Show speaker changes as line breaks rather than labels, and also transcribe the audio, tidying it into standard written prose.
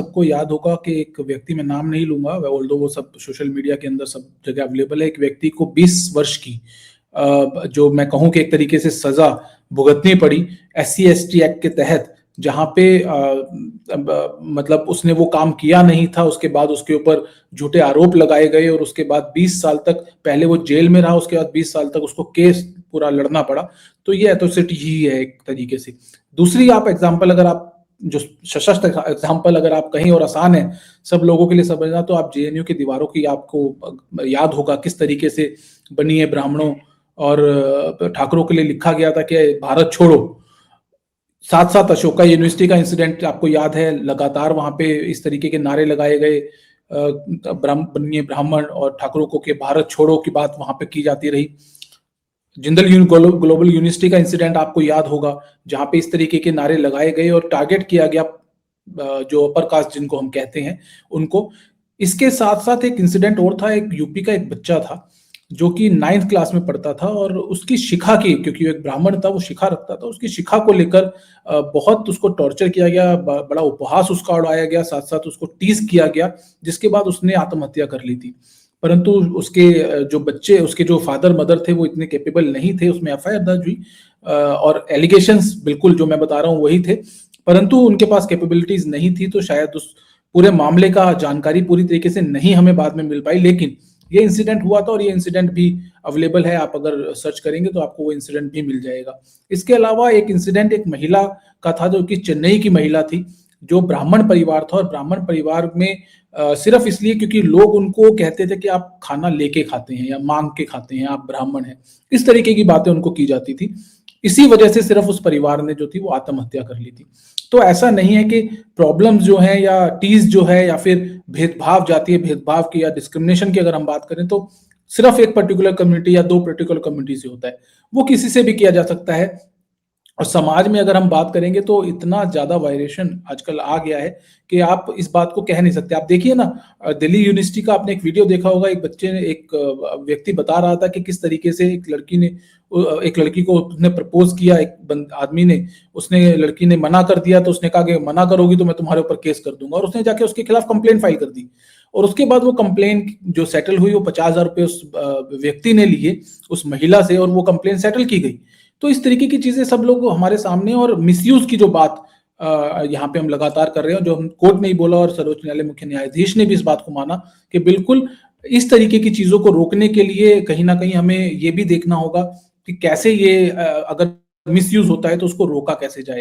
सबको याद होगा कि एक व्यक्ति, मैं नाम नहीं लूँगा, ऑल्दो वो सब सोशल मीडिया के अंदर सब जगह अवेलेबल है, एक व्यक्ति को 20 वर्ष की जो मैं कहूँ कि एक तरीके से सज़ा भुगतनी पड़ी एससी-एसटी एक्ट के तहत, जहाँ पे मतलब उसने वो काम किया नहीं था, उसके बाद उसके ऊपर झूठे आरोप लगाए गए और उसके बाद 20 साल तक पहले वो जेल में रहा, उसके बाद 20 साल तक उसको केस पूरा लड़ना पड़ा। तो ये एट्रोसिटी ही है एक तरीके से। दूसरी आप एग्ज़ाम्पल अगर आप जो सशक्त एग्जाम्पल अगर आप कहीं और आसान है सब लोगों के लिए समझना, तो आप जेएनयू की दीवारों की आपको याद होगा किस तरीके से बनी है, ब्राह्मणों और ठाकुरों के लिए लिखा गया था कि भारत छोड़ो। साथ साथ अशोका यूनिवर्सिटी का इंसिडेंट आपको याद है, लगातार वहां पे इस तरीके के नारे लगाए गए, बनिए ब्राह्मण और ठाकुरों को कि भारत छोड़ो की बात वहां पे की जाती रही। जिंदल ग्लोबल यूनिवर्सिटी का इंसिडेंट आपको याद होगा, जहां पे इस तरीके के नारे लगाए गए और टारगेट किया गया जो अपर कास्ट जिनको हम कहते हैं उनको। इसके साथ साथ एक इंसिडेंट और था, एक यूपी का एक बच्चा था जो कि 9th क्लास में पढ़ता था और उसकी शिखा की, क्योंकि वो एक ब्राह्मण था, वो शिखा रखता था, उसकी शिखा को लेकर बहुत उसको टॉर्चर किया गया, बड़ा उपहास उसका उड़ाया गया, साथ साथ उसको टीज किया गया, जिसके बाद उसने आत्महत्या कर ली थी। परंतु उसके जो बच्चे, उसके जो फादर मदर थे वो इतने कैपेबल नहीं थे, उसमें एफआईआर दर्ज हुई और एलिगेशंस बिल्कुल जो मैं बता रहा हूँ वही थे, परंतु उनके पास कैपेबिलिटीज नहीं थी, तो शायद उस पूरे मामले का जानकारी पूरी तरीके से नहीं हमें बाद में मिल पाई। लेकिन ये इंसिडेंट हुआ था और ये इंसिडेंट भी अवेलेबल है, आप अगर सर्च करेंगे तो आपको वो इंसिडेंट भी मिल जाएगा। इसके अलावा एक इंसिडेंट एक महिला का था जो कि चेन्नई की महिला थी, जो ब्राह्मण परिवार था और ब्राह्मण परिवार में सिर्फ इसलिए क्योंकि लोग उनको कहते थे कि आप खाना लेके खाते हैं या मांग के खाते हैं, आप ब्राह्मण हैं, इस तरीके की बातें उनको की जाती थी। इसी वजह से सिर्फ उस परिवार ने जो थी वो आत्महत्या कर ली थी। तो ऐसा नहीं है कि प्रॉब्लम्स जो है या टीज जो है या फिर भेदभाव, जातीय भेदभाव की या डिस्क्रिमिनेशन की अगर हम बात करें तो सिर्फ एक पर्टिकुलर कम्युनिटी या 2 पर्टिकुलर कम्युनिटी से होता है, वो किसी से भी किया जा सकता है। और समाज में अगर हम बात करेंगे तो इतना ज्यादा वायलेशन आजकल आ गया है कि आप इस बात को कह नहीं सकते। आप देखिए ना, दिल्ली यूनिवर्सिटी का आपने एक वीडियो देखा होगा, एक बच्चे ने, एक व्यक्ति बता रहा था कि किस तरीके से एक लड़की को उसने प्रपोज किया, एक आदमी ने, उसने, लड़की ने मना कर दिया, तो उसने कहा कि मना करोगी तो मैं तुम्हारे ऊपर केस कर दूंगा, और उसने जाके उसके खिलाफ कंप्लेन फाइल कर दी। और उसके बाद वो कंप्लेन जो सेटल हुई वो 50,000 रुपये उस व्यक्ति ने लिए उस महिला से, और वो कंप्लेन सेटल की गई। तो इस तरीके की चीजें सब लोग हमारे सामने, और मिसयूज की जो बात यहाँ पे हम लगातार कर रहे हैं, जो हम कोर्ट ने ही बोला और सर्वोच्च न्यायालय मुख्य न्यायाधीश ने भी इस बात को माना कि बिल्कुल इस तरीके की चीजों को रोकने के लिए कहीं ना कहीं हमें ये भी देखना होगा कि कैसे ये अगर मिसयूज होता है तो उसको रोका कैसे जाए।